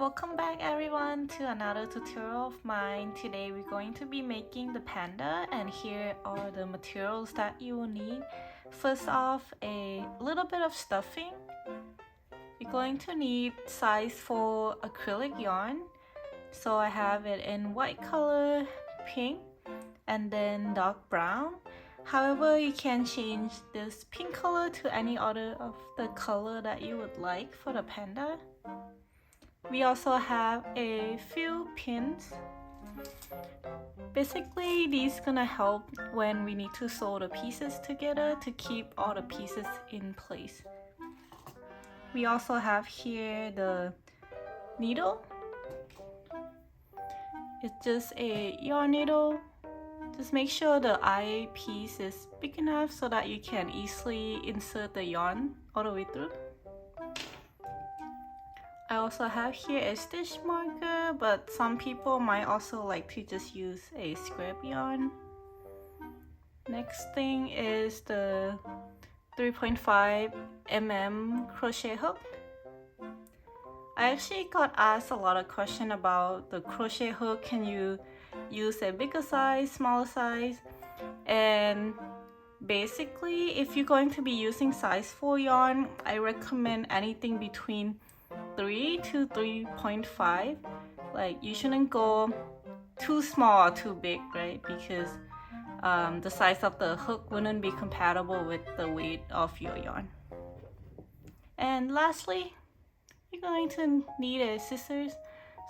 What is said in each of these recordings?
Welcome back everyone to another tutorial of mine. Today we're going to be making the panda and here are the materials that you will need. First off, a little bit of stuffing. You're going to need size 4 acrylic yarn. So I have it in white color, pink, and then dark brown. However, you can change this pink color to any other of the color that you would like for the panda. We also have a few pins. Basically, these gonna help when we need to sew the pieces together to keep all the pieces in place. We also have here the needle. It's just a yarn needle. Just make sure the eye piece is big enough so that you can easily insert the yarn all the way through. I also have here a stitch marker, but some people might also like to just use a scrap yarn. Next thing is the 3.5 mm crochet hook. I actually got asked a lot of questions about the crochet hook. Can you use a bigger size, smaller size? And basically, if you're going to be using size 4 yarn, I recommend anything between 3 to 3.5. Like, you shouldn't go too small or too big, right? Because the size of the hook wouldn't be compatible with the weight of your yarn. And lastly, you're going to need a scissors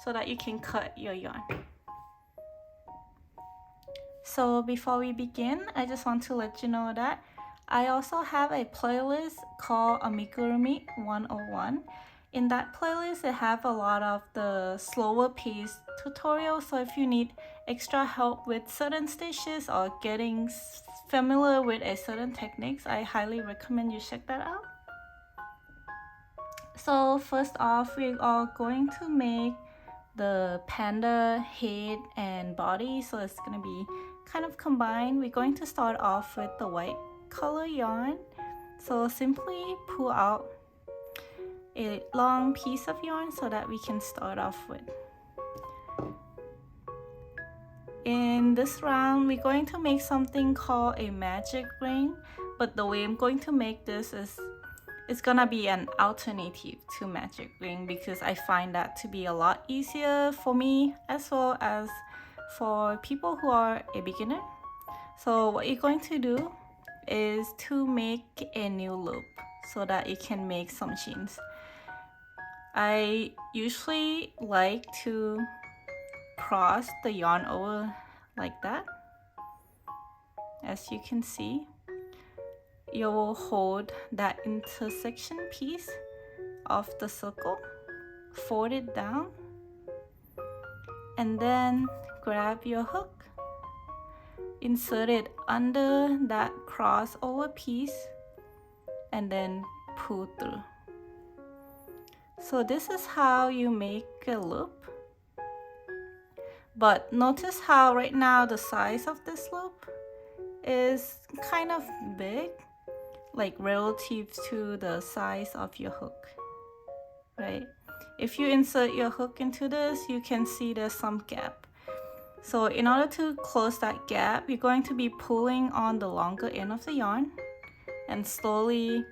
so that you can cut your yarn. So before we begin, I just want to let you know that I also have a playlist called Amigurumi 101. In that playlist, I have a lot of the slower paced tutorials. So if you need extra help with certain stitches or getting familiar with a certain techniques, I highly recommend you check that out. So first off, we are going to make the panda head and body. So it's gonna be kind of combined. We're going to start off with the white color yarn. So simply pull out a long piece of yarn so that we can start off with. In this round, we're going to make something called a magic ring, but the way I'm going to make this is it's gonna be an alternative to magic ring because I find that to be a lot easier for me as well as for people who are a beginner. So what you're going to do is to make a new loop so that you can make some chains. I usually like to cross the yarn over like that. As you can see, you will hold that intersection piece of the circle, fold it down, and then grab your hook, insert it under that crossover piece, and then pull through. So this is how you make a loop. But notice how right now the size of this loop is kind of big, like relative to the size of your hook, right? If you insert your hook into this, you can see there's some gap. So in order to close that gap, you're going to be pulling on the longer end of the yarn and slowly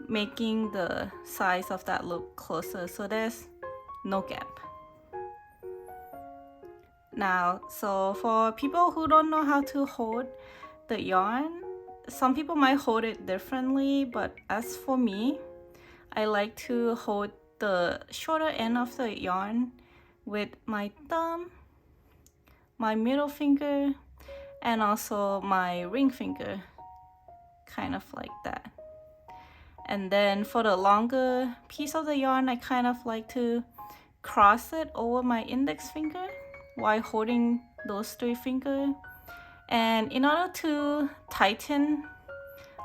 making the size of that loop closer so there's no gap. Now, so for people who don't know how to hold the yarn, some people might hold it differently, but as for me, I like to hold the shorter end of the yarn with my thumb, my middle finger, and also my ring finger, kind of like that. And then for the longer piece of the yarn, I kind of like to cross it over my index finger while holding those 3 fingers. And in order to tighten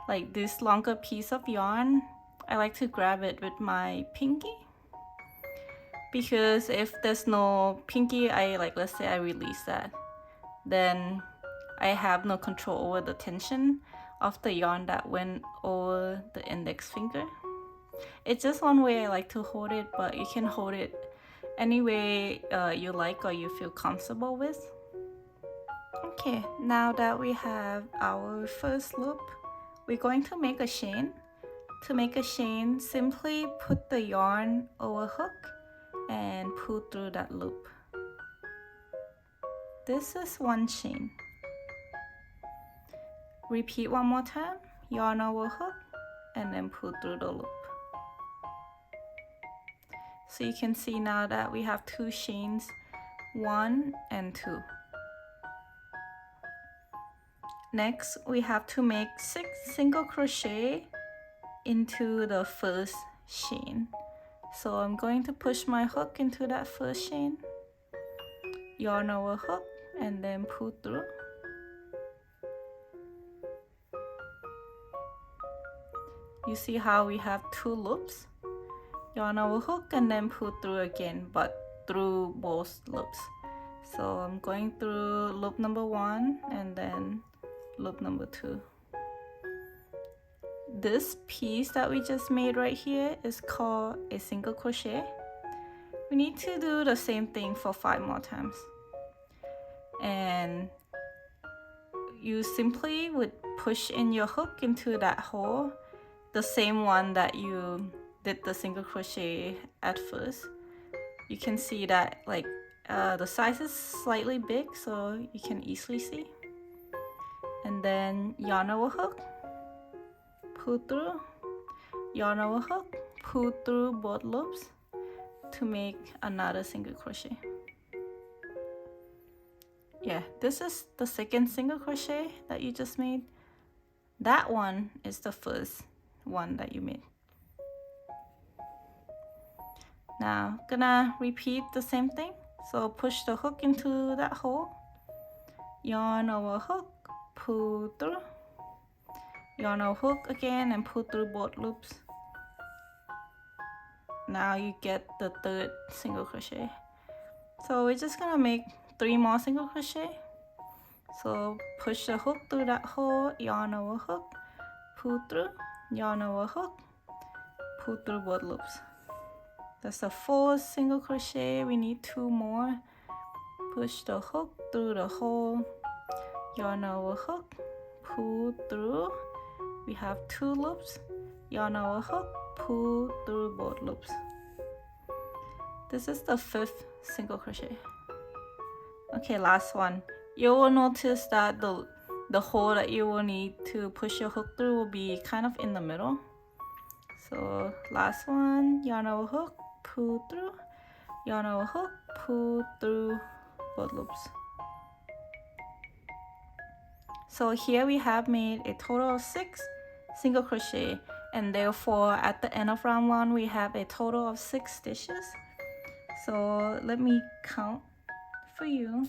like this longer piece of yarn, I like to grab it with my pinky. Because if there's no pinky, let's say I release that, then I have no control over the tension of the yarn that went over the index finger. It's just one way I like to hold it, but you can hold it any way you like or you feel comfortable with. Okay, now that we have our first loop, we're going to make a chain. To make a chain, simply put the yarn over hook and pull through that loop. This is one chain. Repeat one more time, yarn over hook and then pull through the loop. So you can see now that we have two chains, 1 and 2. Next, we have to make 6 single crochet into the first chain. So I'm going to push my hook into that first chain, yarn over hook, and then pull through. You see how we have 2 loops? Yarn over hook and then pull through again, but through both loops. So I'm going through loop number 1 and then loop number 2. This piece that we just made right here is called a single crochet. We need to do the same thing for 5 more times. And you simply would push in your hook into that hole, the same one that you did the single crochet at first. You can see that like the size is slightly big, so you can easily see. And then yarn over hook, pull through, yarn over hook, pull through both loops to make another single crochet. Yeah, this is the second single crochet that you just made. That one is the first one that you made. Now, gonna repeat the same thing. So push the hook into that hole, yarn over hook, pull through, yarn over hook again and pull through both loops. Now you get the third single crochet. So we're just gonna make 3 more single crochet. So push the hook through that hole, yarn over hook, pull through, yarn over hook, pull through both loops. That's the 4th single crochet. We need 2 more. Push the hook through the hole, yarn over hook, pull through. We have 2 loops, yarn over hook, pull through both loops. This is the 5th single crochet. Okay, last one. You will notice that the hole that you will need to push your hook through will be kind of in the middle. So last one, yarn over hook, pull through, yarn over hook, pull through both loops. So here we have made a total of 6 single crochet, and therefore at the end of round 1 we have a total of 6 stitches. So let me count for you.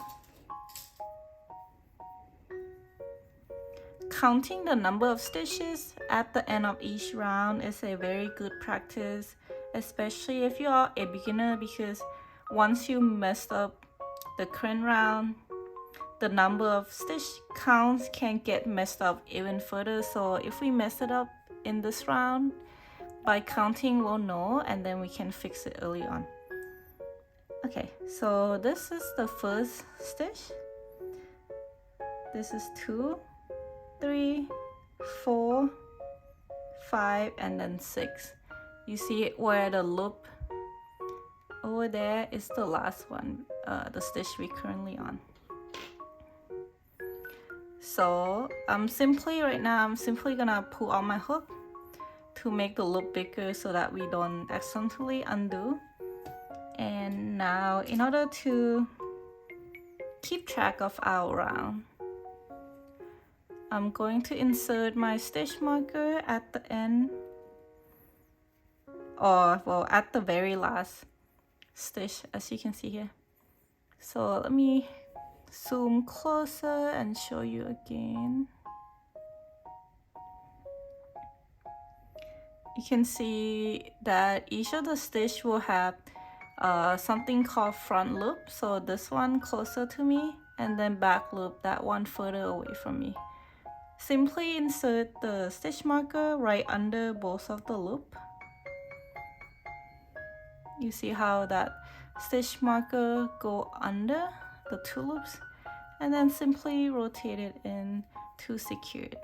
Counting the number of stitches at the end of each round is a very good practice, especially if you are a beginner, because once you messed up the current round, the number of stitch counts can get messed up even further. So if we mess it up in this round, by counting we'll know, and then we can fix it early on. Okay, so this is the first stitch. This is 2, 3, 4, 5, and then 6. You see where the loop over there is the last one, the stitch we're currently on. So I'm simply gonna pull out my hook to make the loop bigger so that we don't accidentally undo. And now, in order to keep track of our round, I'm going to insert my stitch marker at the end, or well, at the very last stitch, as you can see here. So let me zoom closer and show you again. You can see that each of the stitch will have something called front loop. So this one closer to me, and then back loop, that one further away from me. Simply insert the stitch marker right under both of the loop. You see how that stitch marker go under the 2 loops, and then simply rotate it in to secure it.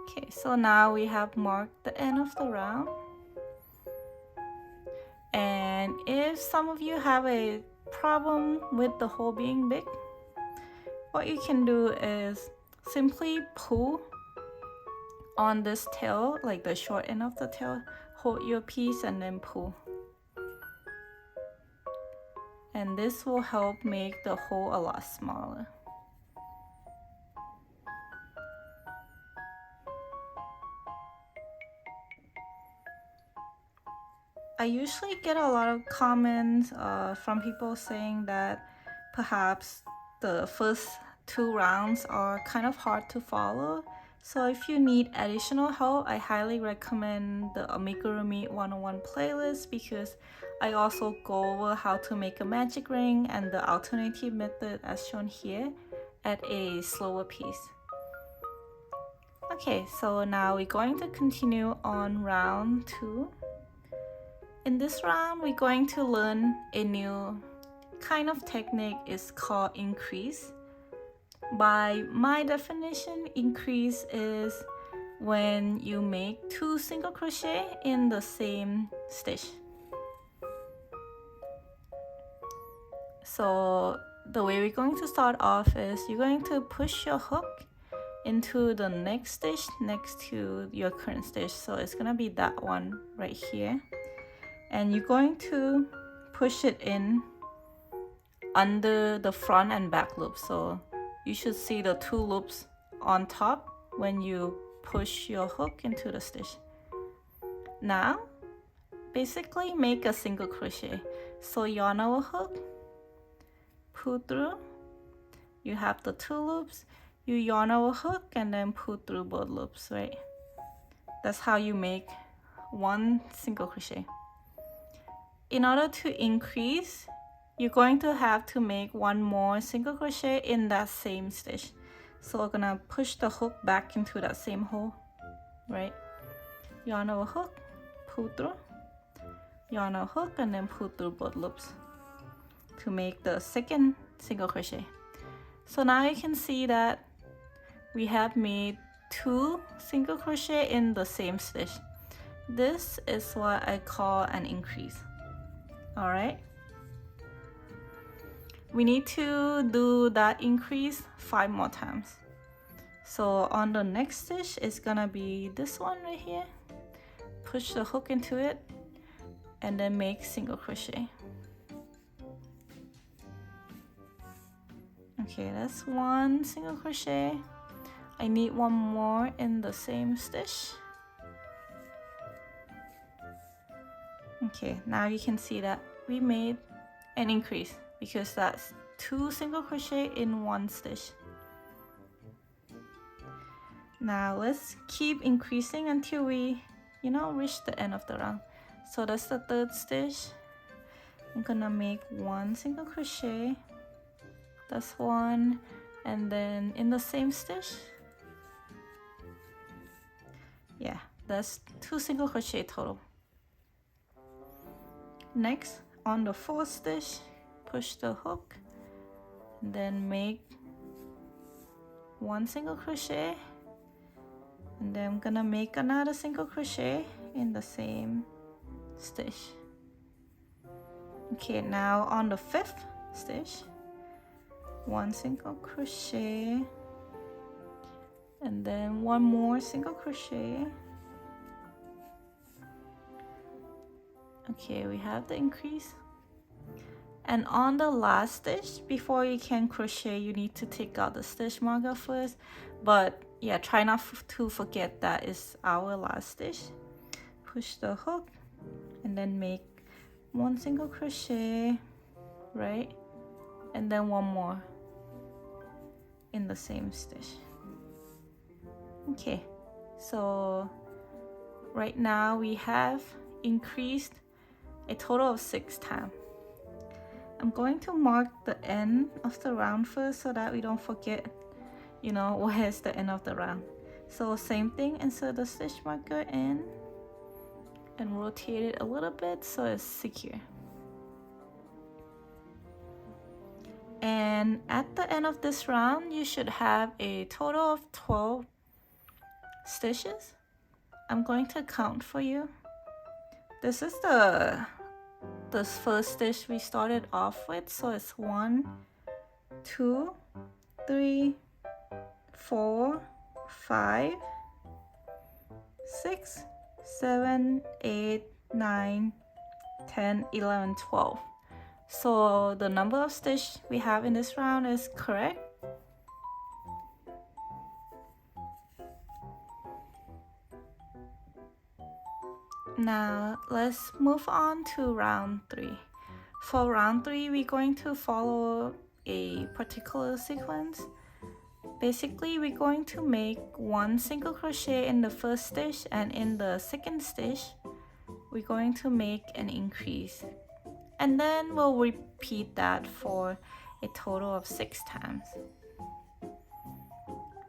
Okay, so now we have marked the end of the round. And if some of you have a problem with the hole being big, what you can do is simply pull on this tail, like the short end of the tail, hold your piece and then pull. And this will help make the hole a lot smaller. I usually get a lot of comments from people saying that perhaps the first 2 rounds are kind of hard to follow. So if you need additional help, I highly recommend the Amigurumi 101 playlist, because I also go over how to make a magic ring and the alternative method as shown here at a slower pace. Okay, so now we're going to continue on round 2. In this round, we're going to learn a new kind of technique. It's called increase. By my definition, increase is when you make 2 single crochet in the same stitch. So the way we're going to start off is you're going to push your hook into the next stitch next to your current stitch. So it's gonna be that one right here. And you're going to push it in under the front and back loop. So you should see the 2 loops on top when you push your hook into the stitch. Now, basically make a single crochet. So yarn our hook, pull through, you have the 2 loops, you yarn our hook and then pull through both loops, right? That's how you make 1 single crochet. In order to increase, you're going to have to make 1 more single crochet in that same stitch. So we're gonna push the hook back into that same hole, right? Yarn our hook, pull through, yarn our hook, and then pull through both loops to make the second single crochet. So now you can see that we have made 2 single crochet in the same stitch. This is what I call an increase. All right, we need to do that increase 5 more times. So on the next stitch, it's gonna be this one right here. Push the hook into it and then make single crochet. Okay, that's 1 single crochet. I need 1 more in the same stitch. Okay, now you can see that we made an increase because that's 2 single crochet in 1 stitch. Now let's keep increasing until we, reach the end of the round. So that's the 3rd stitch. I'm gonna make 1 single crochet. That's 1, and then in the same stitch, yeah, that's 2 single crochet total. Next, on the 4th stitch, push the hook and then make 1 single crochet, and then I'm gonna make another single crochet in the same stitch. Okay, now on the 5th stitch, 1 single crochet and then 1 more single crochet. Okay, we have the increase. And on the last stitch, before you can crochet, you need to take out the stitch marker first. But yeah, try not to forget that is our last stitch. Push the hook and then make 1 single crochet, right? And then 1 more in the same stitch. Okay, so right now we have increased a total of 6 times. I'm going to mark the end of the round first so that we don't forget, where's the end of the round. So same thing, insert the stitch marker in, and rotate it a little bit so it's secure. And at the end of this round, you should have a total of 12 stitches. I'm going to count for you. This is the first stitch we started off with, so it's 1, 2, 3, 4, 5, 6, 7, 8, 9, 10, 11, 12. So the number of stitches we have in this round is correct. Now let's move on to round 3. For round 3, we're going to follow a particular sequence. Basically, we're going to make 1 single crochet in the first stitch, and in the second stitch, we're going to make an increase. And then we'll repeat that for a total of 6 times.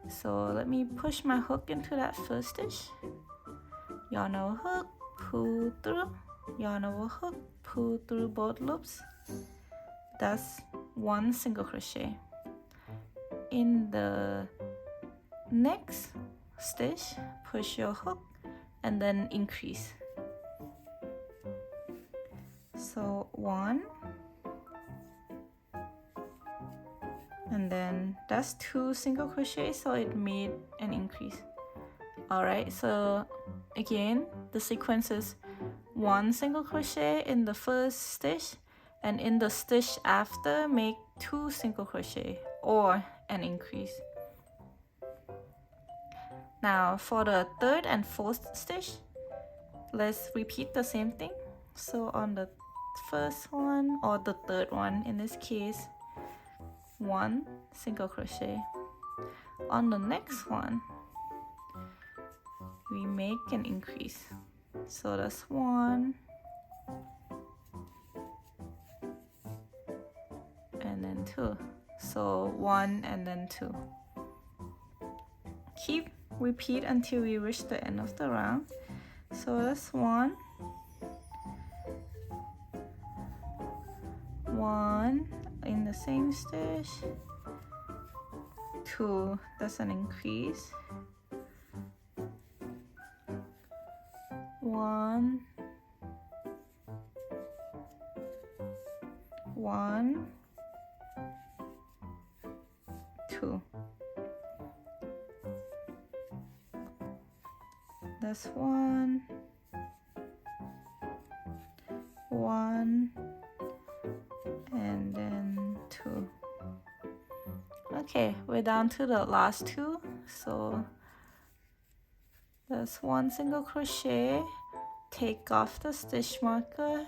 So let me push my hook into that first stitch. Yarn over hook, pull through, yarn over hook, pull through both loops. That's 1 single crochet. In the next stitch, push your hook and then increase. So 1, and then that's 2 single crochet, so it made an increase. Alright, so again, the sequence is 1 single crochet in the first stitch, and in the stitch after, make 2 single crochet or an increase. Now for the third and fourth stitch, let's repeat the same thing. So on the first one, or the third one in this case, 1 single crochet. On the next one, we make an increase. So that's 1, and then 2. So 1 and then 2. Repeat until we reach the end of the round. So that's 1, 1 in the same stitch, 2, that's an increase, 1, 1, 2. That's 1, 1, and then 2. Okay, we're down to the last 2. So that's 1 single crochet, take off the stitch marker,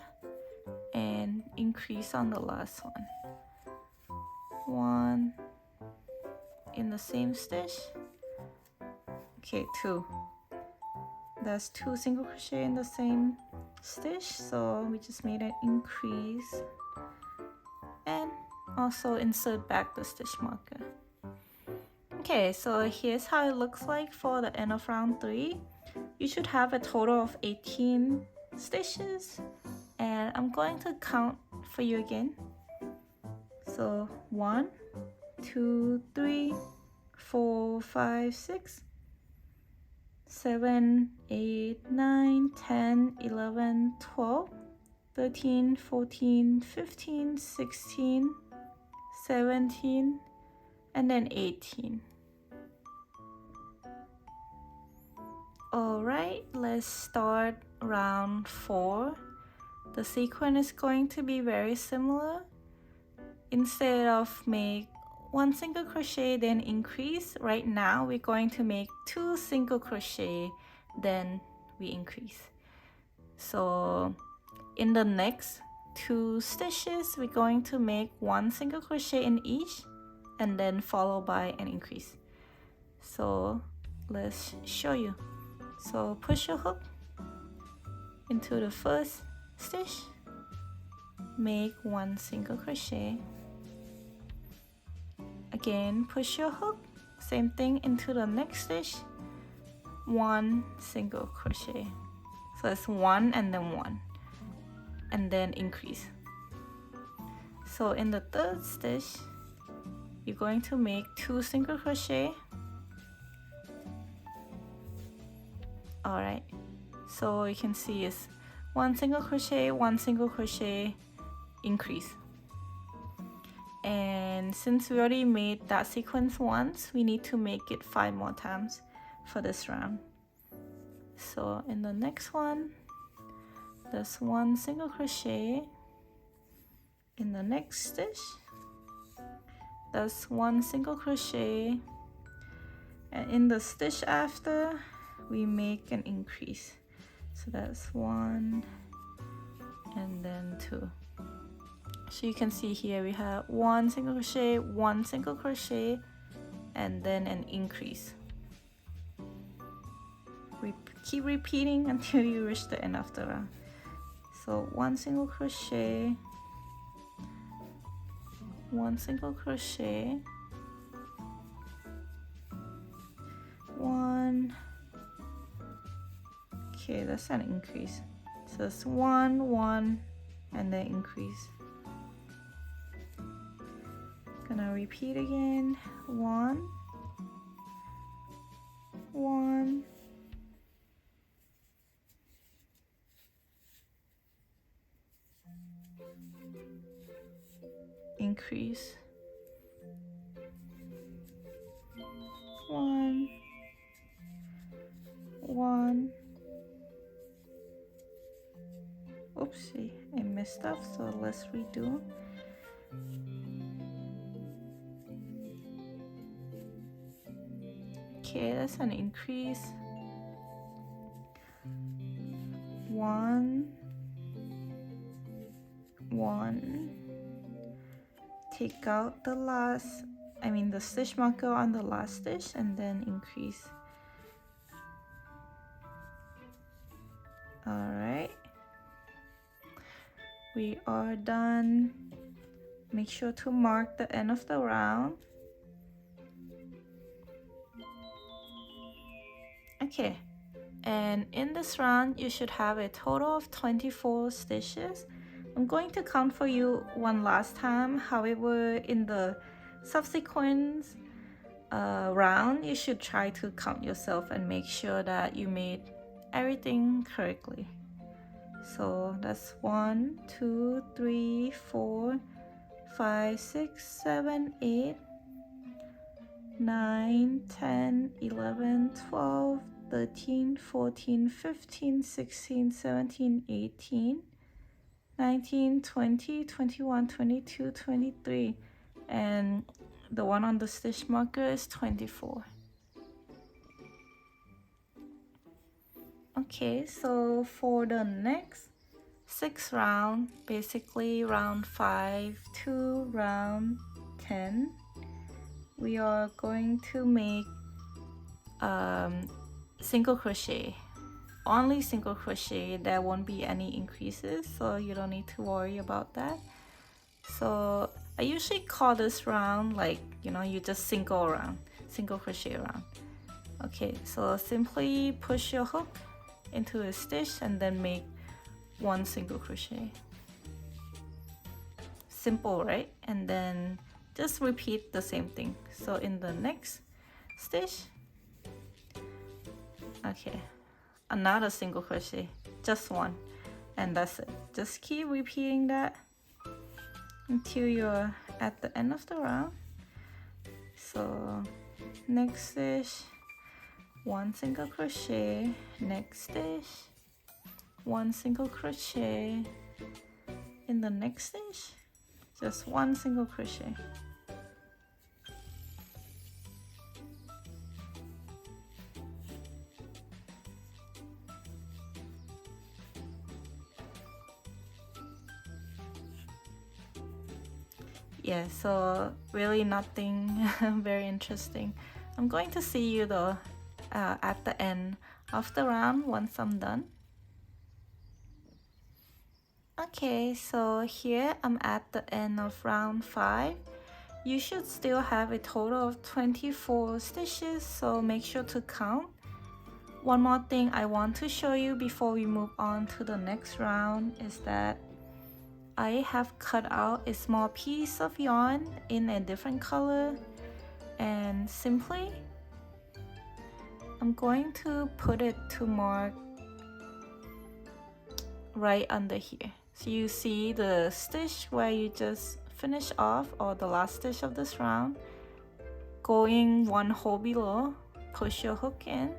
and increase on the last one. 1 in the same stitch. Okay, 2. That's 2 single crochet in the same stitch, so we just made an increase, and also insert back the stitch marker. Okay, so here's how it looks like for the end of round 3. You should have a total of 18 stitches, and I'm going to count for you again. So 1, 2, 3, 4, 5, 6, 7, 8, 9, 10, 11, 12, 13, 14, 15, 16, 17, and then 18. Alright, let's start round 4. The sequence is going to be very similar. Instead of make 1 single crochet then increase, right now we're going to make 2 single crochet then we increase. So in the next 2 stitches we're going to make 1 single crochet in each, and then followed by an increase. So let's show you. So push your hook into the first stitch, make 1 single crochet. Again, push your hook, same thing, into the next stitch, 1 single crochet. So it's 1 and then 1, and then increase. So in the third stitch, you're going to make 2 single crochet. Alright, so you can see it's 1 single crochet, 1 single crochet, increase. And since we already made that sequence once, we need to make it 5 more times for this round. So in the next one, there's 1 single crochet. In the next stitch, there's 1 single crochet, and in the stitch after, we make an increase. So that's 1 and then 2. So you can see here we have 1 single crochet, 1 single crochet, and then an increase. We keep repeating until you reach the end of the round. So 1 single crochet, 1 single crochet, 1. Okay, that's an increase. So it's 1, 1, and then increase. Gonna repeat again. 1, 1, increase, 1, 1. Oopsie, I messed up, so let's redo. Okay, that's an increase. 1, 1. Take out the the stitch marker on the last stitch and then increase. Alright, we are done. Make sure to mark the end of the round. Okay, and in this round you should have a total of 24 stitches. I'm going to count for you one last time. However, in the subsequent round, you should try to count yourself and make sure that you made everything correctly. So that's 1, 2, 3, 4, 5, 6, 7, 8, 9, 10, 11, 12, 13, 14, 15, 16, 17, 18, 19, 20, 21, 22, 23, and the one on the stitch marker is 24. Okay, so for the next 6 round, basically round 5 to round 10, we are going to make single crochet, only single crochet. There won't be any increases, so you don't need to worry about that. So I usually call this round you just single crochet around. Okay, so simply push your hook into a stitch and then make 1 single crochet. Simple, right? And then just repeat the same thing. So in the next stitch, okay, another single crochet, just 1, and that's it. Just keep repeating that until you're at the end of the round. So next stitch, 1 single crochet, next stitch, 1 single crochet, in the next stitch, just 1 single crochet. Yeah, so really nothing very interesting. I'm going to see you though at the end of the round once I'm done. Okay, so here I'm at the end of round 5. You should still have a total of 24 stitches, so make sure to count. one more thing I want to show you before we move on to the next round is that I have cut out a small piece of yarn in a different color, and simply I'm going to put it to mark right under here. So you see the stitch where you just finish off, or the last stitch of this round, going one hole below, push your hook in,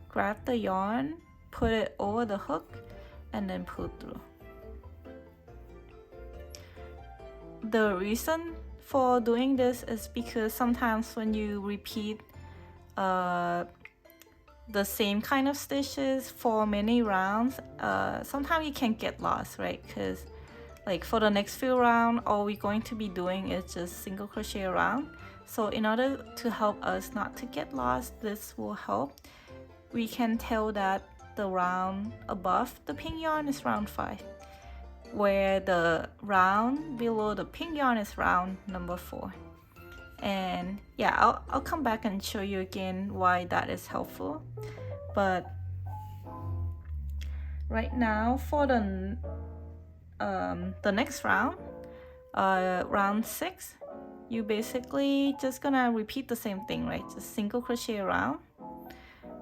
grab the yarn, put it over the hook, and then pull through. The reason for doing this is because sometimes when you repeat the same kind of stitches for many rounds, sometimes you can get lost, right? Because like for the next few rounds, all we're going to be doing is just single crochet around. So in order to help us not to get lost, this will help. We can tell that the round above the pink yarn is round 5, where the round below the pink yarn is round number 4. And yeah, I'll come back and show you again why that is helpful. But right now for the next round, round 6, you basically just gonna repeat the same thing, right? Just single crochet around,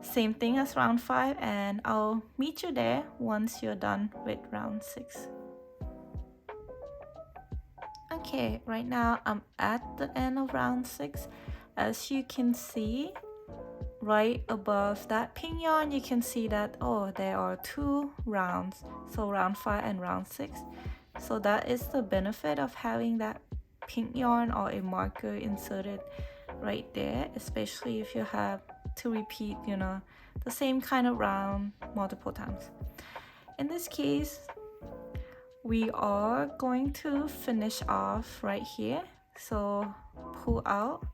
same thing as round 5, and I'll meet you there once you're done with round 6. Okay, right now I'm at the end of round 6. As you can see, right above that pink yarn, you can see that, oh, there are 2 rounds, so round 5 and round 6. So that is the benefit of having that pink yarn or a marker inserted right there, especially if you have to repeat, you know, the same kind of round multiple times. In this case, we are going to finish off right here. So pull out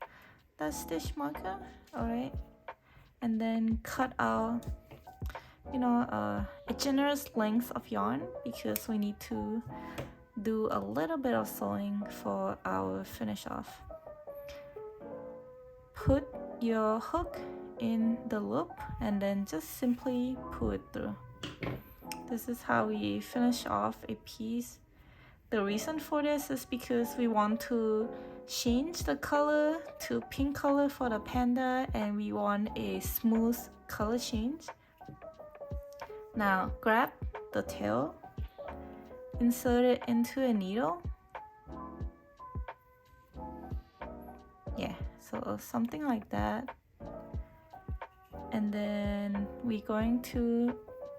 that stitch marker, all right, and then cut out, you know, a generous length of yarn, because we need to do a little bit of sewing for our finish off. Put your hook in the loop and then just simply pull it through. This is how we finish off a piece. The reason for this is because we want to change the color to pink color for the panda, and we want a smooth color change. Now grab the tail, insert it into a needle. Yeah, so something like that. And then we're going to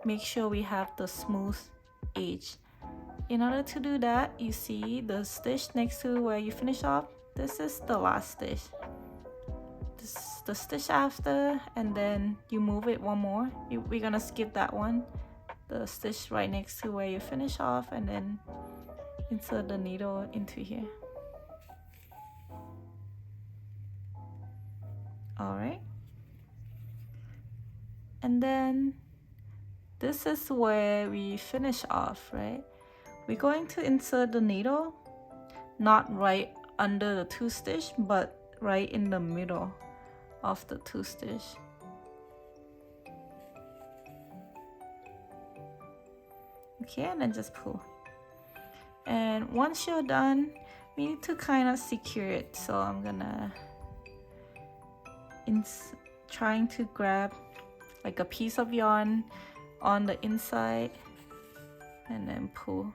make sure we have the smooth edge. In order to do that, you see the stitch next to where you finish off, this is the last stitch. This is the stitch after, and then you move it one more. We're gonna skip that one, the stitch right next to where you finish off, and then insert the needle into here. All right, and then this is where we finish off, right? We're going to insert the needle, not right under the 2 stitch, but right in the middle of the 2 stitch. Okay, and then just pull. And once you're done, we need to kind of secure it. So I'm gonna trying to grab like a piece of yarn on the inside and then pull.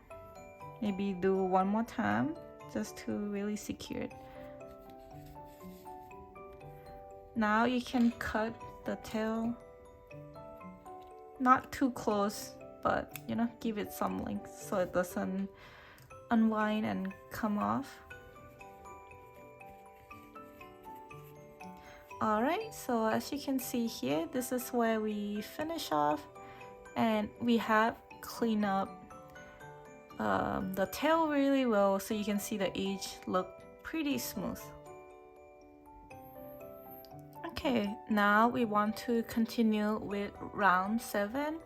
Maybe do one more time just to really secure it. Now you can cut the tail, not too close, but you know, give it some length so it doesn't unwind and come off. Alright, so as you can see here, this is where we finish off, and we have cleaned up the tail really well, so you can see the edge look pretty smooth. Okay, now we want to continue with round 7,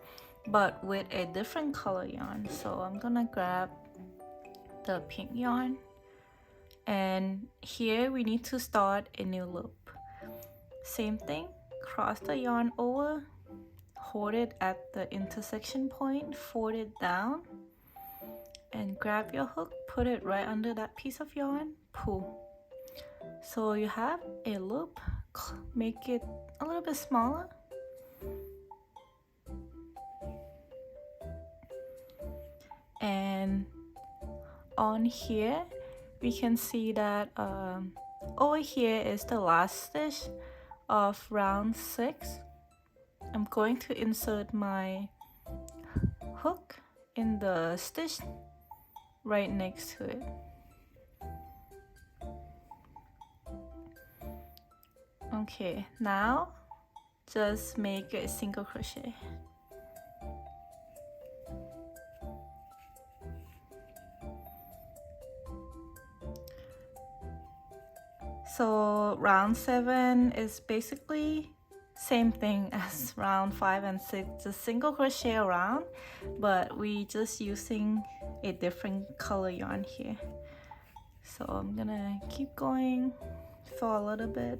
but with a different color yarn. So I'm gonna grab the pink yarn, and here we need to start a new loop. Same thing, cross the yarn over, hold it at the intersection point, fold it down, and grab your hook, put it right under that piece of yarn, pull. So you have a loop, make it a little bit smaller. And on here, we can see that over here is the last stitch of round 6. I'm going to insert my hook in the stitch right next to it. Okay, now just make a single crochet. So round 7 is basically same thing as round 5 and 6, just single crochet around, but we just using a different color yarn here. So I'm gonna keep going for a little bit.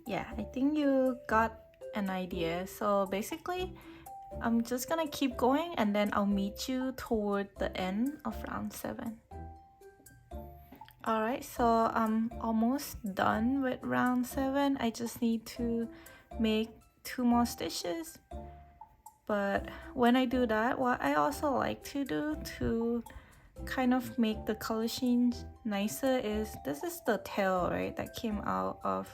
Yeah, I think you got an idea. So basically, I'm just gonna keep going and then I'll meet you toward the end of round 7. Alright, so I'm almost done with round 7. I just need to make 2 more stitches. But when I do that, what I also like to do to kind of make the color scheme nicer is, this is the tail, right, that came out of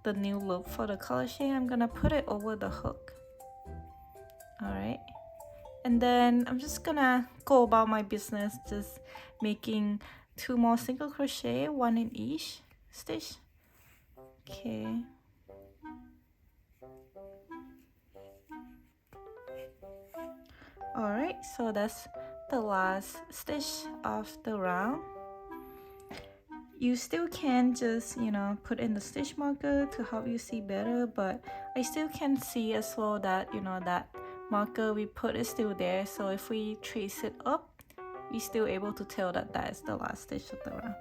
the new loop for the color shade. I'm gonna put it over the hook. Alright, and then I'm just gonna go about my business, just making 2 more single crochet, 1 in each stitch. Okay, alright, so that's the last stitch of the round. You still can just, put in the stitch marker to help you see better, but I still can see as well that, that marker we put is still there. So if we trace it up, we're still able to tell that that is the last stitch of the round.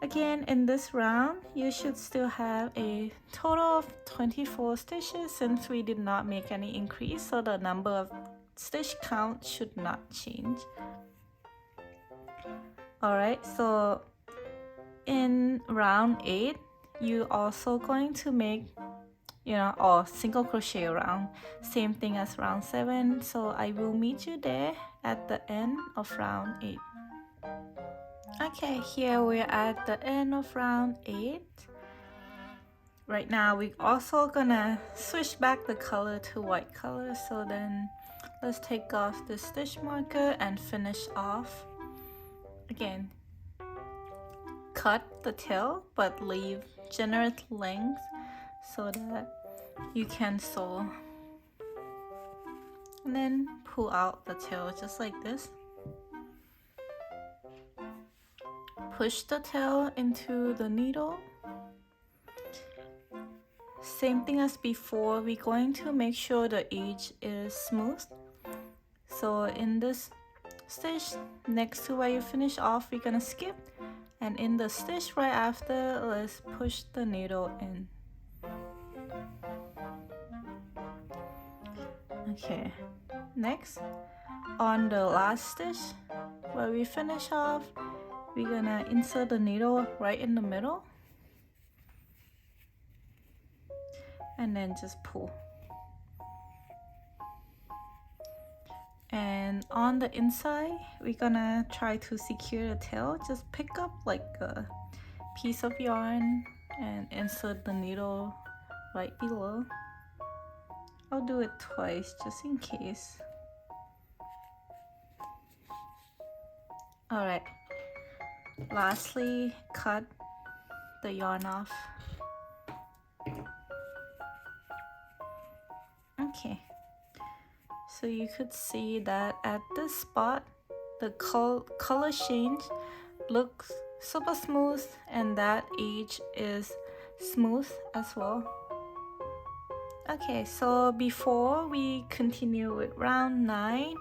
Again, in this round, you should still have a total of 24 stitches since we did not make any increase, so the number of stitch count should not change. Alright, so in round 8, you also going to make, single crochet around, same thing as round 7. So I will meet you there at the end of round 8. Okay, here we're at the end of round 8. Right now we're also gonna switch back the color to white color. So then let's take off the stitch marker and finish off. Again, cut the tail but leave generous length so that you can sew, and then pull out the tail just like this. Push the tail into the needle. Same thing as before, we're going to make sure the edge is smooth. So in this stitch next to where you finish off, we're gonna skip, and in the stitch right after, let's push the needle in. Okay, next, on the last stitch where we finish off, we're gonna insert the needle right in the middle and then just pull. And on the inside, we're gonna try to secure the tail. Just pick up like a piece of yarn and insert the needle right below. I'll do it twice just in case. Alright, lastly, cut the yarn off. Okay, so you could see that at this spot, the color change looks super smooth, and that edge is smooth as well. Okay, so before we continue with round 9,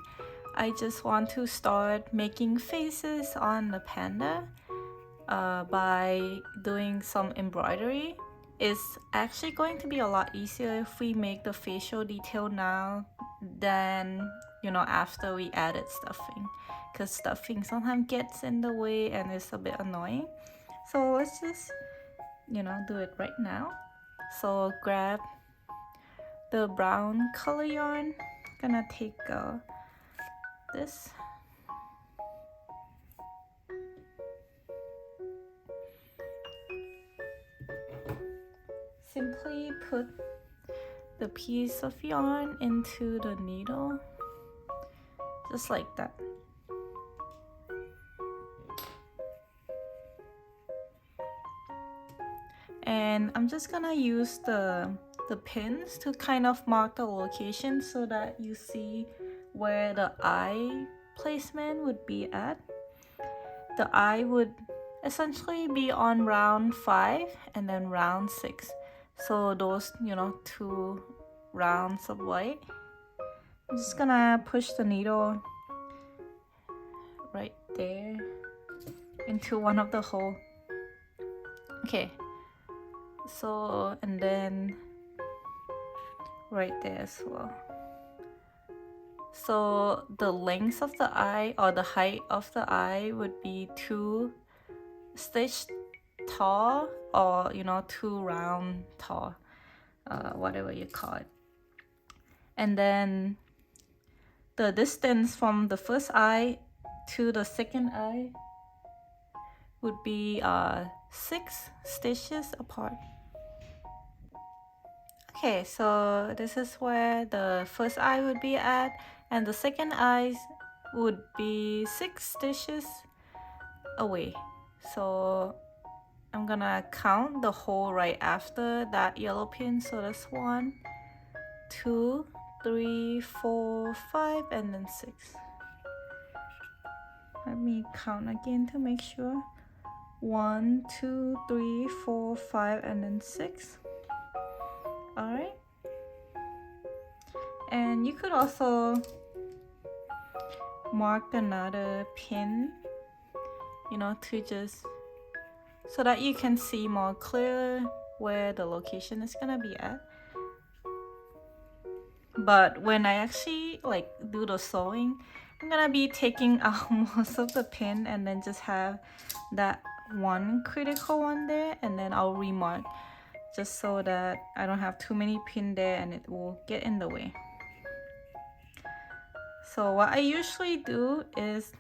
I just want to start making faces on the panda by doing some embroidery. It's actually going to be a lot easier if we make the facial detail now than, you know, after we added stuffing, because stuffing sometimes gets in the way and it's a bit annoying. So let's just, you know, do it right now. So grab the brown color yarn. Gonna take this. Simply put the piece of yarn into the needle, just like that. And I'm just gonna use the pins to kind of mark the location so that you see where the eye placement would be at. The eye would essentially be on round 5 and then round 6. So those, you know, 2 rounds of white. I'm just gonna push the needle right there into one of the hole. Okay, so and then right there as well. So the length of the eye or the height of the eye would be 2 stitch tall, or, you know, 2 round tall, whatever you call it. And then the distance from the first eye to the second eye would be 6 stitches apart. Okay, so this is where the first eye would be at, and the second eye would be 6 stitches away. So I'm gonna count the hole right after that yellow pin. So that's 1, 2, 3, 4, 5, and then 6. Let me count again to make sure. 1, 2, 3, 4, 5, and then 6. Alright. And you could also mark another pin, you know, to just so that you can see more clear where the location is gonna be at. But when I actually like do the sewing, I'm gonna be taking out most of the pin and then just have that one critical one there, and then I'll remark just so that I don't have too many pin there and it will get in the way. So what I usually do is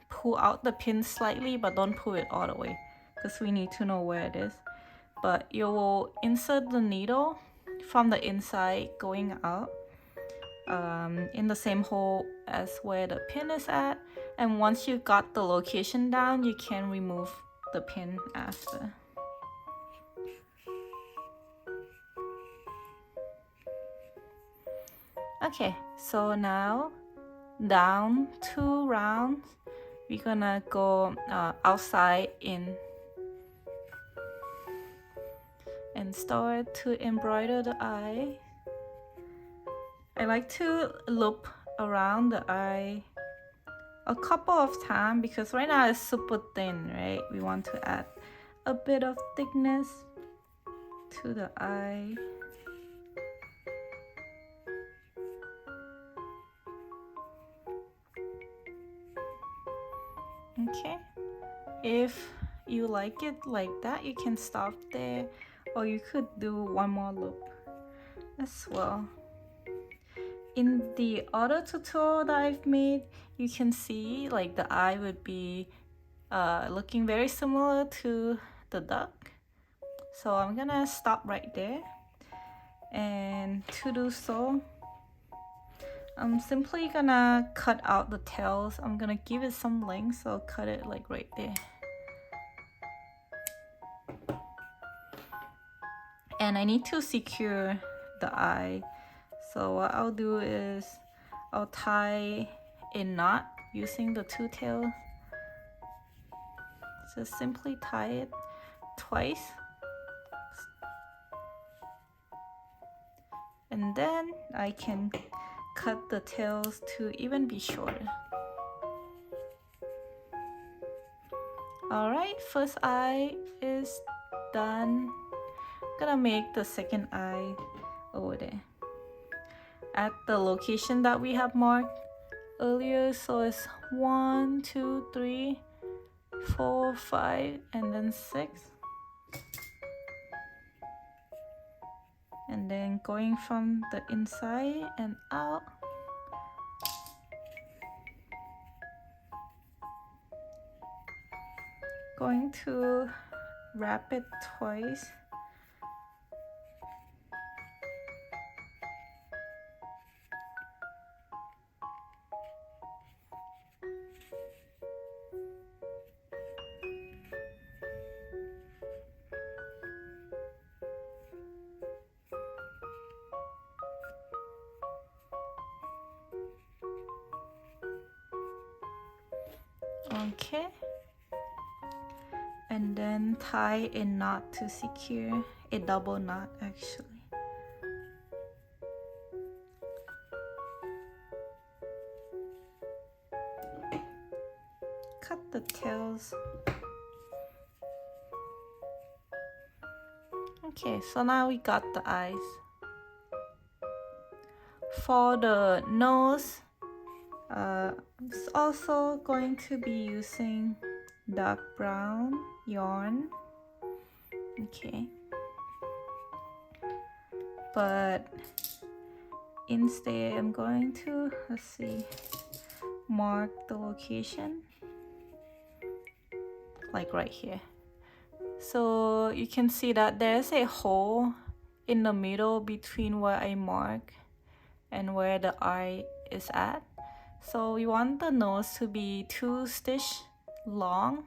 pull out the pin slightly, but don't pull it all the way because we need to know where it is. But you will insert the needle from the inside going out in the same hole as where the pin is at, and once you got the location down, you can remove the pin after. Okay, so now down 2 rounds, we're gonna go outside in and start to embroider the eye. I like to loop around the eye a couple of times because right now it's super thin, right? We want to add a bit of thickness to the eye. Okay, if you like it like that, you can stop there, or you could do one more loop as well. In the other tutorial that I've made, you can see like the eye would be looking very similar to the duck. So I'm gonna stop right there, and to do so, I'm simply gonna cut out the tails. I'm gonna give it some length, so I'll cut it like right there. And I need to secure the eye. So what I'll do is I'll tie a knot using the 2 tails. Just simply tie it twice. and then I can cut the tails to even be shorter. Alright, first eye is done. Gonna make the second eye over there at the location that we have marked earlier. So it's 1, 2, 3, 4, 5, and then 6. And then going from the inside and out. Going to wrap it twice. Okay, and then tie a knot to secure, a double knot actually. Cut the tails. Okay, so now we got the eyes. For the nose, I'm also going to be using dark brown yarn. Okay, but instead I'm going to, let's see, mark the location like right here. So you can see that there's a hole in the middle between where I mark and where the eye is at. So we want the nose to be 2 stitch long.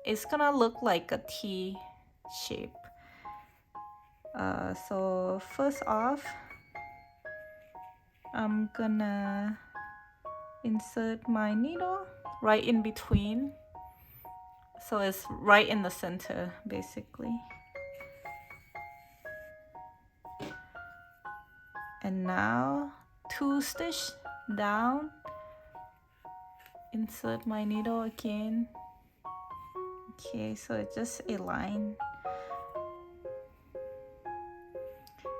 It's gonna look like a T shape. So first off, I'm gonna insert my needle right in between. So it's right in the center basically. And now 2 stitch down, insert my needle again. Okay, so it's just a line.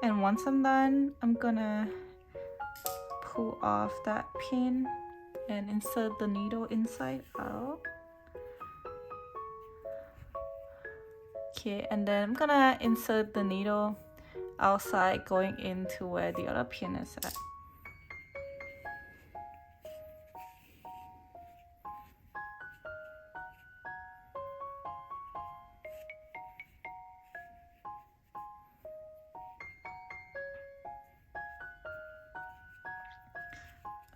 And once I'm done, I'm gonna pull off that pin and insert the needle inside out. Okay, and then I'm gonna insert the needle outside going into where the other pin is at.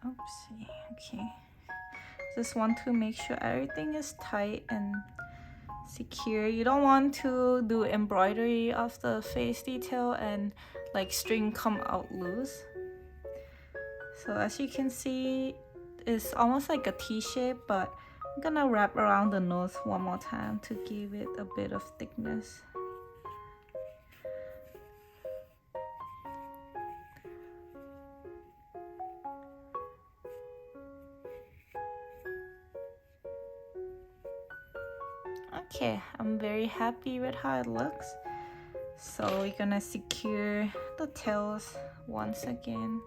Oopsie, okay. Just want to make sure everything is tight and secure. You don't want to do embroidery of the face detail and like string come out loose. So as you can see, it's almost like a T shape, but I'm gonna wrap around the nose one more time to give it a bit of thickness. Okay, I'm very happy with how it looks. So we're gonna secure the tails once again.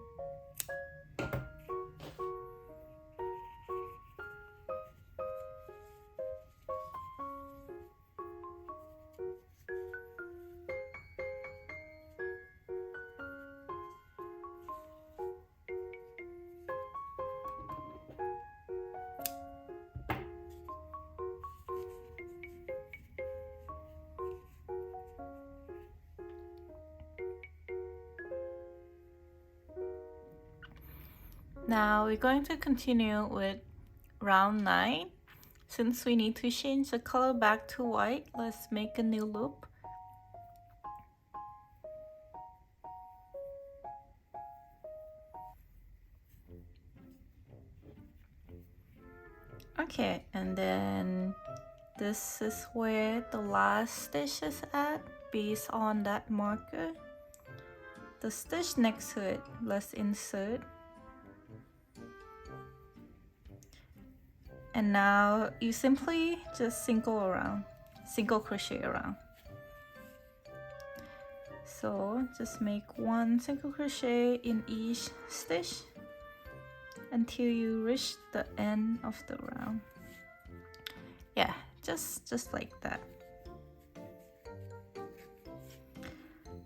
Now we're going to continue with round 9. Since we need to change the color back to white, let's make a new loop. Okay, and then this is where the last stitch is at based on that marker. the stitch next to it. Let's insert. And now you simply just single crochet around. So just make one single crochet in each stitch until you reach the end of the round. Yeah, just like that.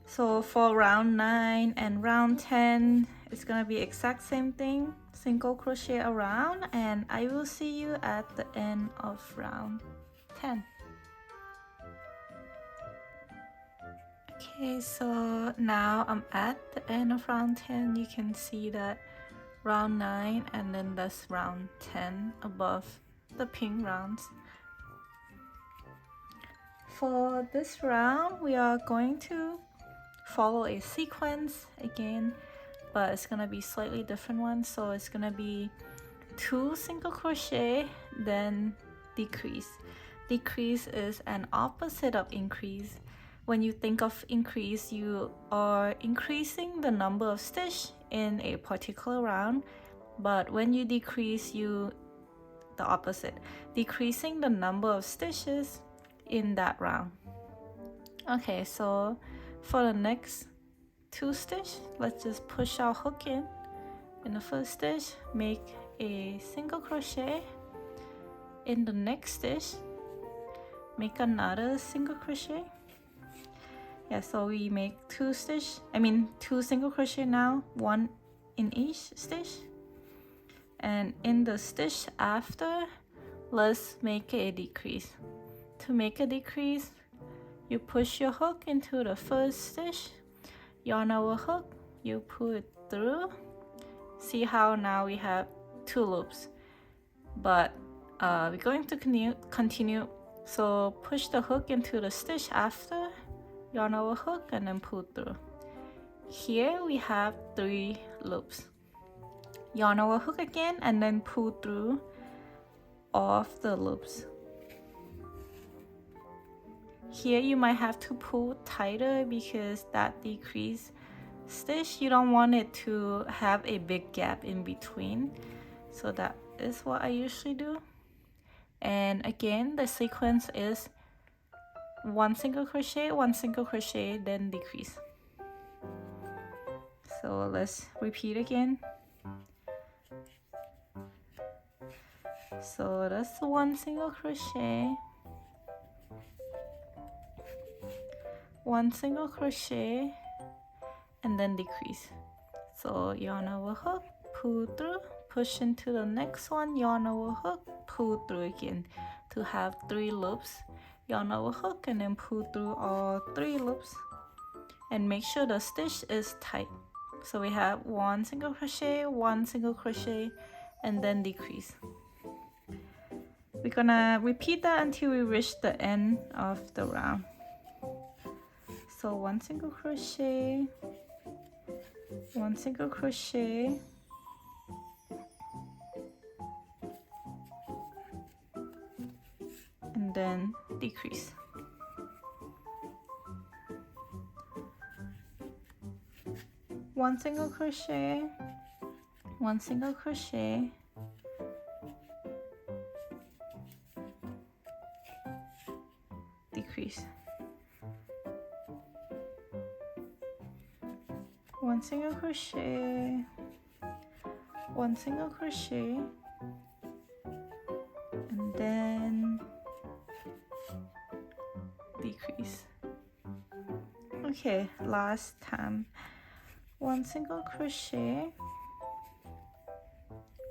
So for round 9 and round 10, it's gonna be exact same thing. Single crochet around, and I will see you at the end of round 10. Okay, so now I'm at the end of round 10. You can see that round 9 and then that's round 10 above the pink rounds. For this round, we are going to follow a sequence again, but it's gonna be slightly different one. So it's gonna be 2 single crochet, then decrease. Decrease is an opposite of increase. When you think of increase, you are increasing the number of stitch in a particular round, but when you decrease, the opposite, decreasing the number of stitches in that round. Okay, so for the next 2 stitch, let's just push our hook in the first stitch, make a single crochet. In the next stitch, make another single crochet. Yeah, so we make 2 single crochet now, 1 in each stitch. And in the stitch after, let's make a decrease. To make a decrease, you push your hook into the first stitch, yarn over hook, you pull it through. See how now we have 2 loops, but we're going to continue. So push the hook into the stitch after, yarn over hook, and then pull through. Here we have 3 loops. Yarn over hook again and then pull through all of the loops. Here you might have to pull tighter because that decrease stitch, you don't want it to have a big gap in between. So that is what I usually do. And again, the sequence is 1 single crochet, 1 single crochet, then decrease. So let's repeat again. So that's 1 single crochet, 1 single crochet, and then decrease. So yarn over hook, pull through, push into the next one, yarn over hook, pull through again to have 3 loops. Yarn over hook and then pull through all 3 loops, and make sure the stitch is tight. So we have 1 single crochet, 1 single crochet, and then decrease. We're gonna repeat that until we reach the end of the round. So 1 single crochet, 1 single crochet, and then decrease. One single crochet, 1 single crochet, decrease. 1 single crochet, 1 single crochet, and then decrease. Okay, last time. 1 single crochet,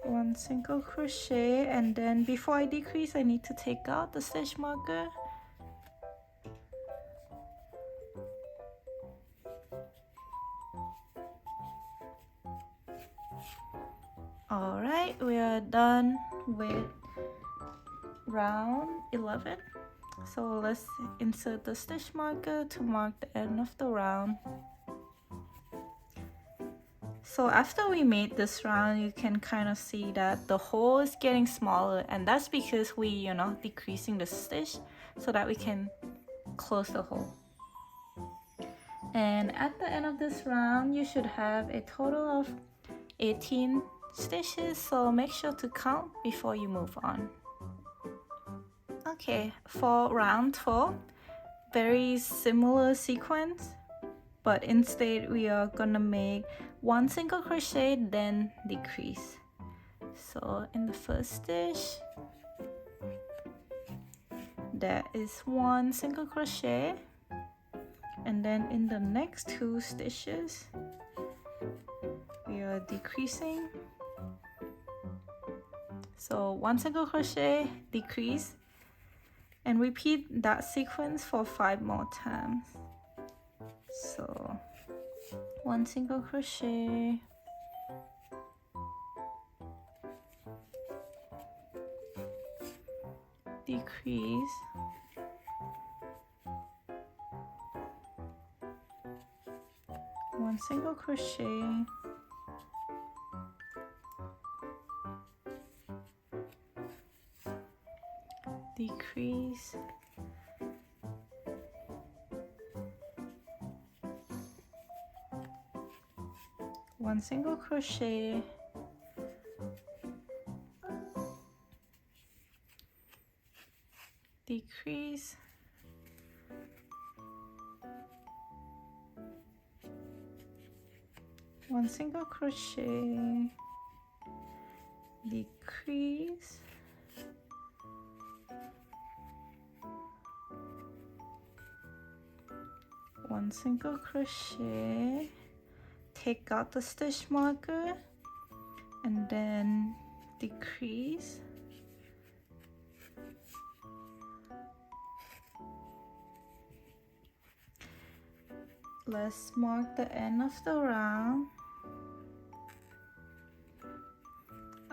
1 single crochet, and then before I decrease, I need to take out the stitch marker. Alright, we are done with round 11. So let's insert the stitch marker to mark the end of the round. So after we made this round, you can kind of see that the hole is getting smaller, and that's because we, decreasing the stitch so that we can close the hole. And at the end of this round, you should have a total of 18 stitches, so make sure to count before you move on. Okay, for round 12, very similar sequence, but instead we are gonna make one single crochet, then decrease. So in the first stitch, that is one single crochet, and then in the next two stitches we are decreasing. So one single crochet, decrease, and repeat that sequence for 5 more times. So one single crochet, decrease, one single crochet, decrease, one single crochet, decrease, one single crochet, decrease, one single crochet, take out the stitch marker, and then decrease, let's mark the end of the round.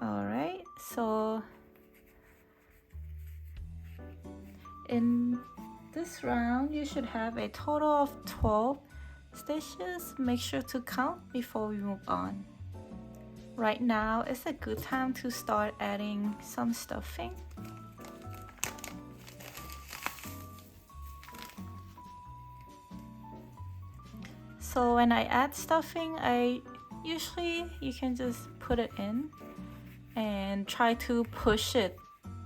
Alright, so in this round you should have a total of 12 stitches. Make sure to count before we move on. Right now is a good time to start adding some stuffing. So when I add stuffing, you can just put it in and try to push it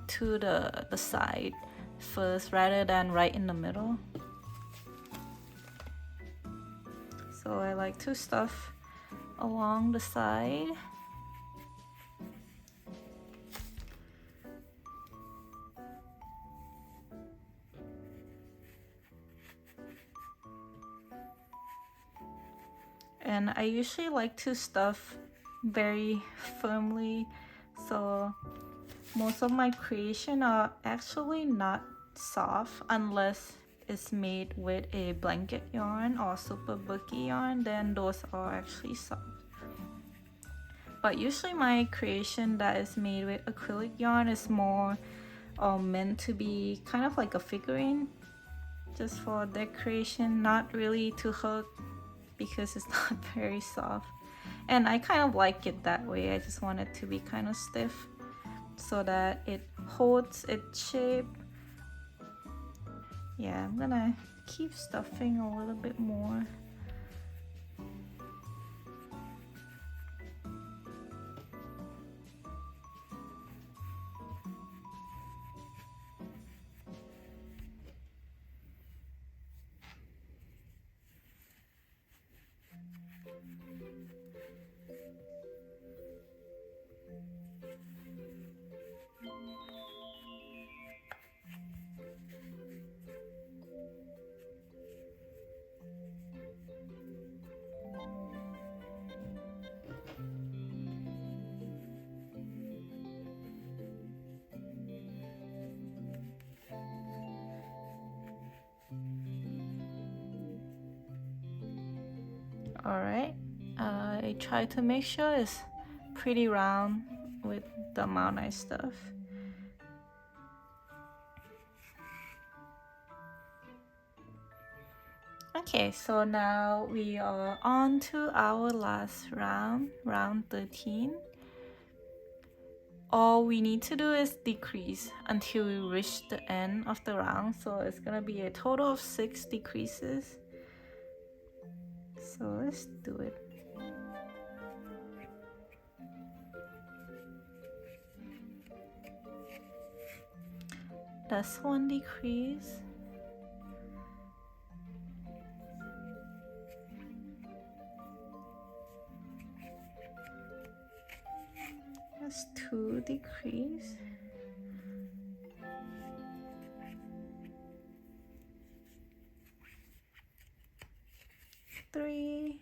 to the side first rather than right in the middle. So I like to stuff along the side. And I usually like to stuff very firmly, so most of my creation are actually not soft unless it's made with a blanket yarn or super bulky yarn, then those are actually soft. But usually my creation that is made with acrylic yarn is more meant to be kind of like a figurine, just for decoration, not really to hug because it's not very soft. And I kind of like it that way. I just want it to be kind of stiff so that it holds its shape. Yeah, I'm gonna keep stuffing a little bit more. Alright, I try to make sure it's pretty round with the amount I stuff. Okay, so now we are on to our last round, round 13. All we need to do is decrease until we reach the end of the round, so it's gonna be a total of 6 decreases. So let's do it. That's one decrease. That's 2 decrease. Three.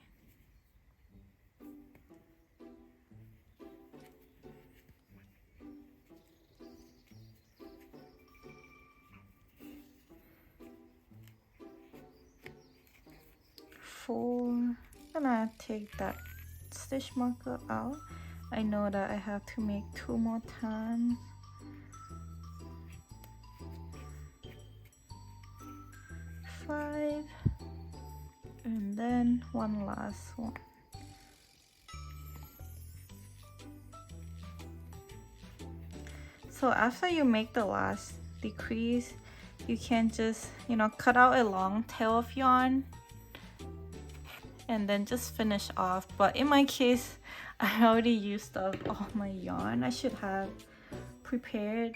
Four. I'm gonna take that stitch marker out. I know that I have to make 2 more times. 5, and then one last one. So after you make the last decrease, you can just, cut out a long tail of yarn and then just finish off. But in my case, I already used up all my yarn. I should have prepared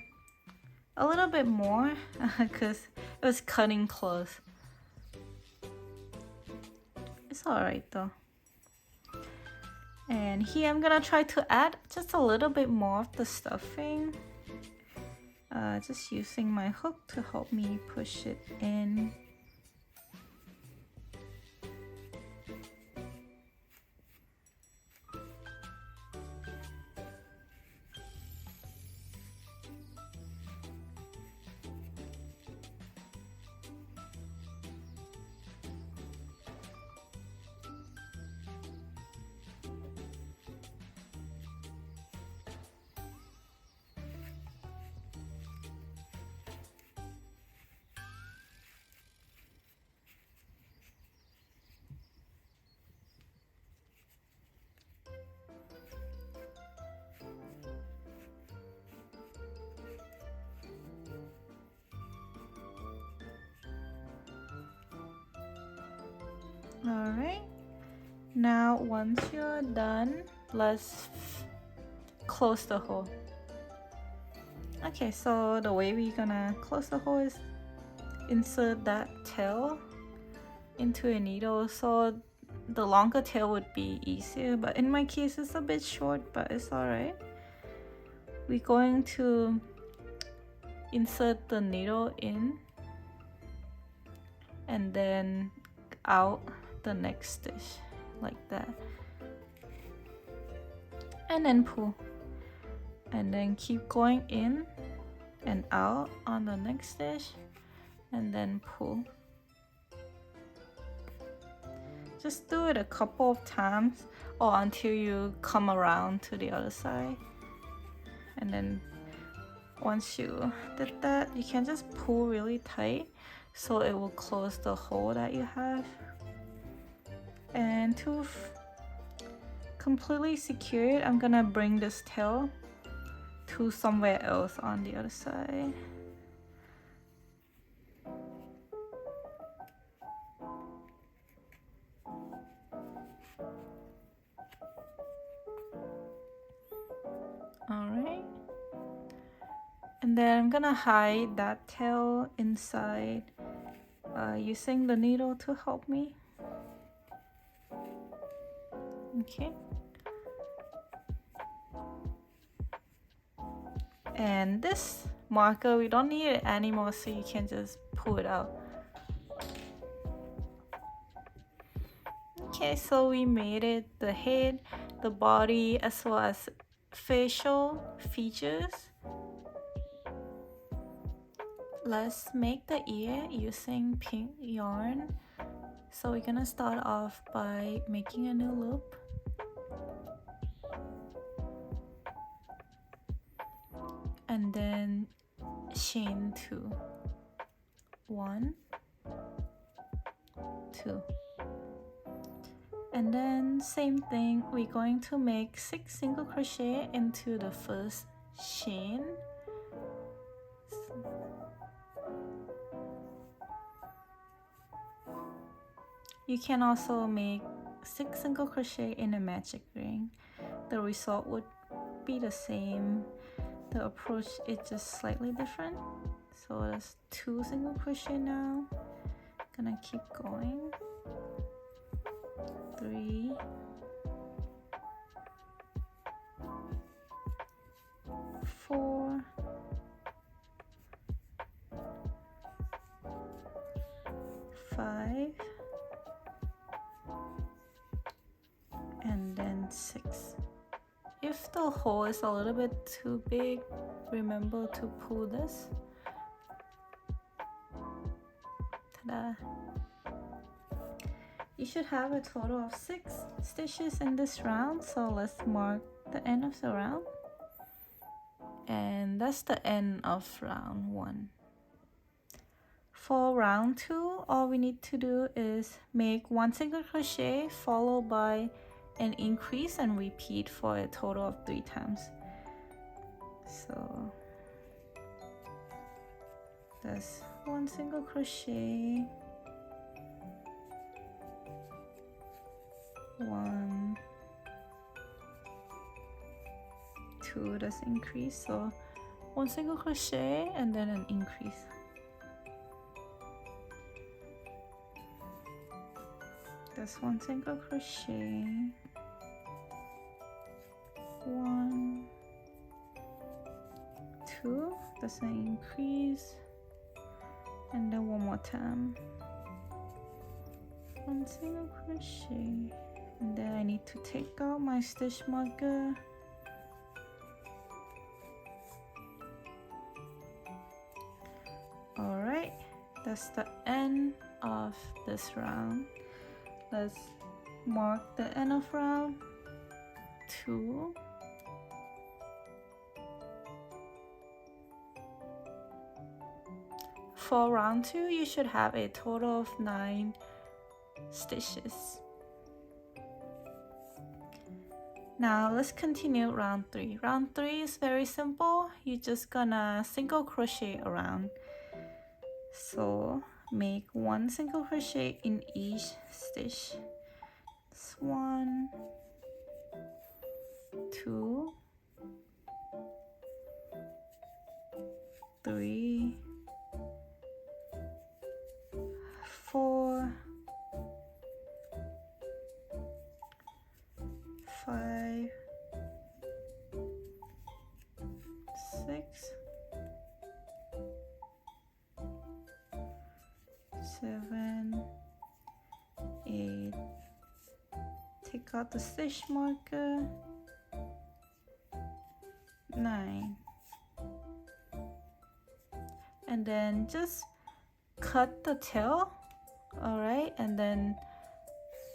a little bit more because it was cutting close. It's alright though. And here I'm gonna try to add just a little bit more of the stuffing. Just using my hook to help me push it in. Alright, now once you're done, let's close the hole. Okay, so the way we're gonna close the hole is insert that tail into a needle. So the longer tail would be easier, but in my case it's a bit short, but it's alright. We're going to insert the needle in and then out the next stitch like that, and then pull, and then keep going in and out on the next stitch, and then pull. Just do it a couple of times or until you come around to the other side, and then once you did that, you can just pull really tight so it will close the hole that you have. And to completely secure it, I'm gonna bring this tail to somewhere else on the other side. Alright. And then I'm gonna hide that tail inside using the needle to help me. Okay. And this marker, we don't need it anymore, so you can just pull it out. Okay, so we made it, the head, the body, as well as facial features. Let's make the ear using pink yarn. So we're gonna start off by making a new loop. And then chain 2. 1, 2. And then same thing, we're going to make 6 single crochet into the first chain. You can also make 6 single crochet in a magic ring. The result would be the same. The approach is just slightly different. So that's 2 single crochet now. Gonna keep going. 3, 4, 5, and then 6. If the hole is a little bit too big, remember to pull this. Ta-da! You should have a total of 6 stitches in this round, so let's mark the end of the round. And that's the end of round 1. For round 2, all we need to do is make 1 single crochet followed by an increase and repeat for a total of 3 times. So that's 1 single crochet, 1, 2, that's increase, so 1 single crochet and then an increase. That's 1 single crochet, 1, 2, that's an increase, and then one more time, 1 single crochet, and then I need to take out my stitch marker. Alright, that's the end of this round. Let's mark the end of round 2. For round 2, you should have a total of 9 stitches. Now let's continue round 3. Round 3 is very simple. You're just gonna single crochet around. So make 1 single crochet in each stitch. It's 1, 2, 3, 4, 5, 6, 7, 8. Take out the stitch marker. 9. And then just cut the tail, alright, and then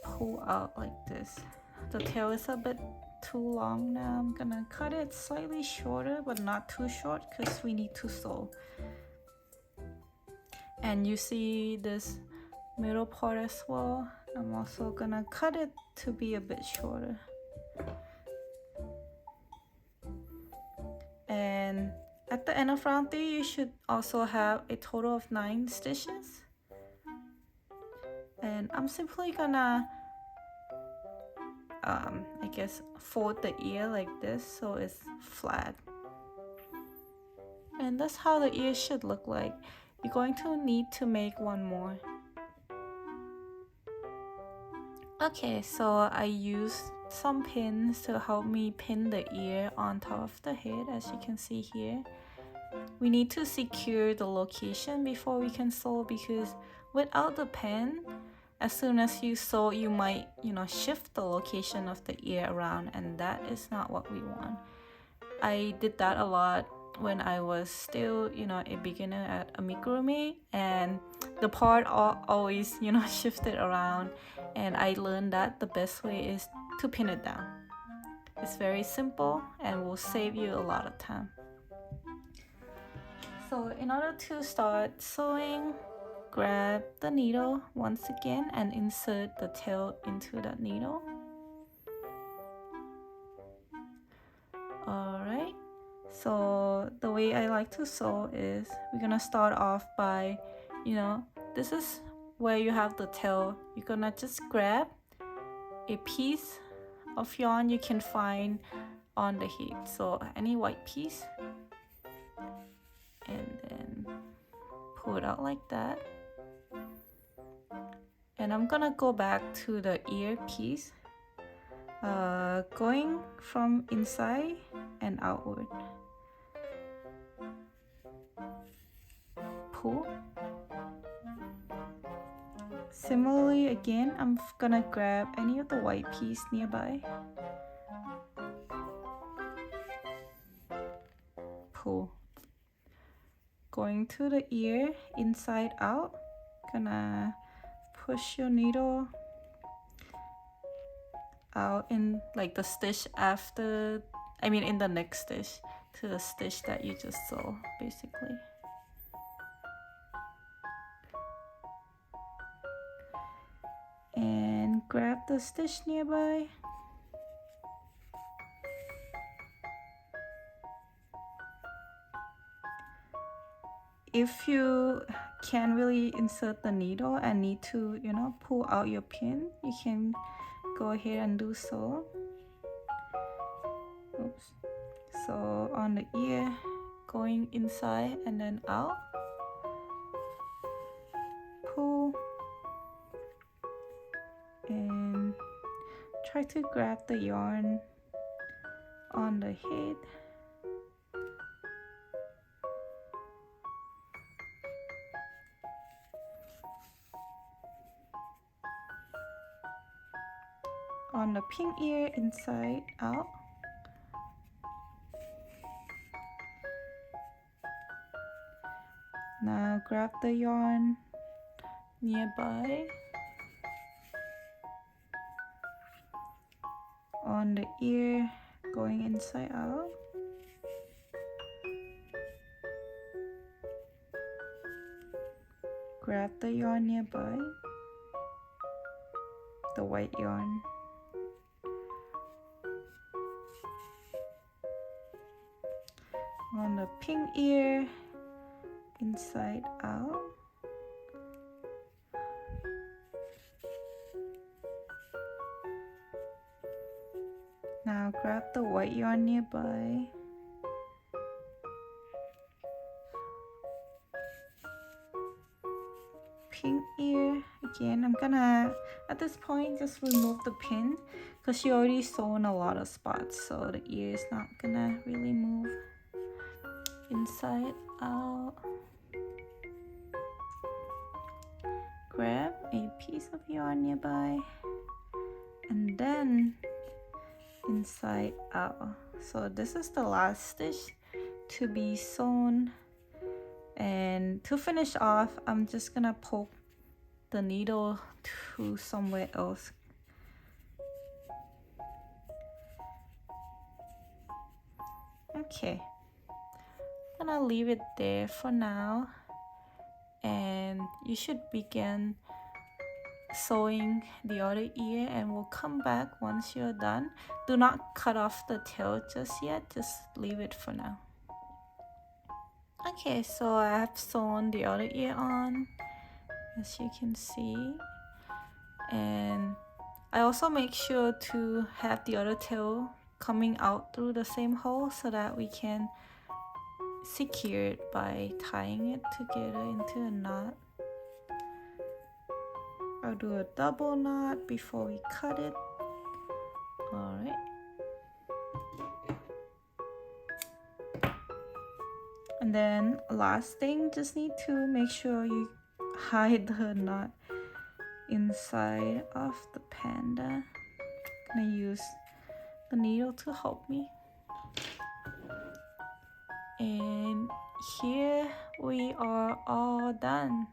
pull out like this. The tail is a bit too long now. I'm gonna cut it slightly shorter, but not too short because we need to sew. And you see this middle part as well. I'm also gonna cut it to be a bit shorter. And at the end of round 3, you should also have a total of 9 stitches. And I'm simply gonna I guess fold the ear like this so it's flat. And that's how the ear should look like. You're going to need to make one more. Okay, so I used some pins to help me pin the ear on top of the head, as you can see here. We need to secure the location before we can sew, because without the pin, as soon as you sew, you might, shift the location of the ear around, and that is not what we want. I did that a lot when I was still, a beginner at Amigurumi, and the part always, shifted around, and I learned that the best way is to pin it down. It's very simple and will save you a lot of time. So in order to start sewing, grab the needle once again and insert the tail into the needle. Alright, so the way I like to sew is we're gonna start off by, this is where you have the tail. You're gonna just grab a piece of yarn you can find on the heat, so any white piece, and then pull it out like that. And I'm gonna go back to the ear piece, going from inside and outward. Pull. Similarly, again, I'm gonna grab any of the white piece nearby. Pull. Going to the ear, inside out. Gonna push your needle out in like the stitch after, in the next stitch to the stitch that you just saw, basically. And grab the stitch nearby. If you can't really insert the needle and need to, pull out your pin, you can go ahead and do so. Oops. So on the ear, going inside and then out. Pull. And try to grab the yarn on the head. On the pink ear, inside out. Now grab the yarn nearby. On the ear, going inside out. Grab the yarn nearby, the white yarn. On the pink ear, inside out. Now grab the white yarn nearby. Pink ear, again, I'm gonna, at this point, just remove the pin because you already sewn a lot of spots, so the ear is not gonna really move. Inside out. Grab a piece of yarn nearby and then inside out. So this is the last stitch to be sewn, and to finish off, I'm just gonna poke the needle to somewhere else. Okay, I'm gonna leave it there for now, and you should begin sewing the other ear, and we'll come back once you're done. Do not cut off the tail just yet, just leave it for now. Okay, so I have sewn the other ear on, as you can see, and I also make sure to have the other tail coming out through the same hole so that we can secure it by tying it together into a knot. I'll do a double knot before we cut it. Alright. And then last thing, just need to make sure you hide the knot inside of the panda. I'm gonna use the needle to help me. And here we are all done.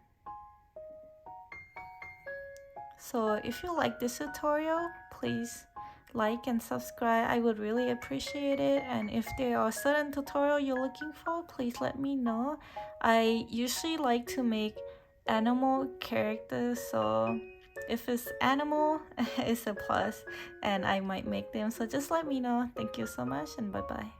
So if you like this tutorial, please like and subscribe. I would really appreciate it. And if there are certain tutorial you're looking for, please let me know. I usually like to make animal characters, so if it's animal, it's a plus and I might make them. So just let me know. Thank you so much, and bye bye.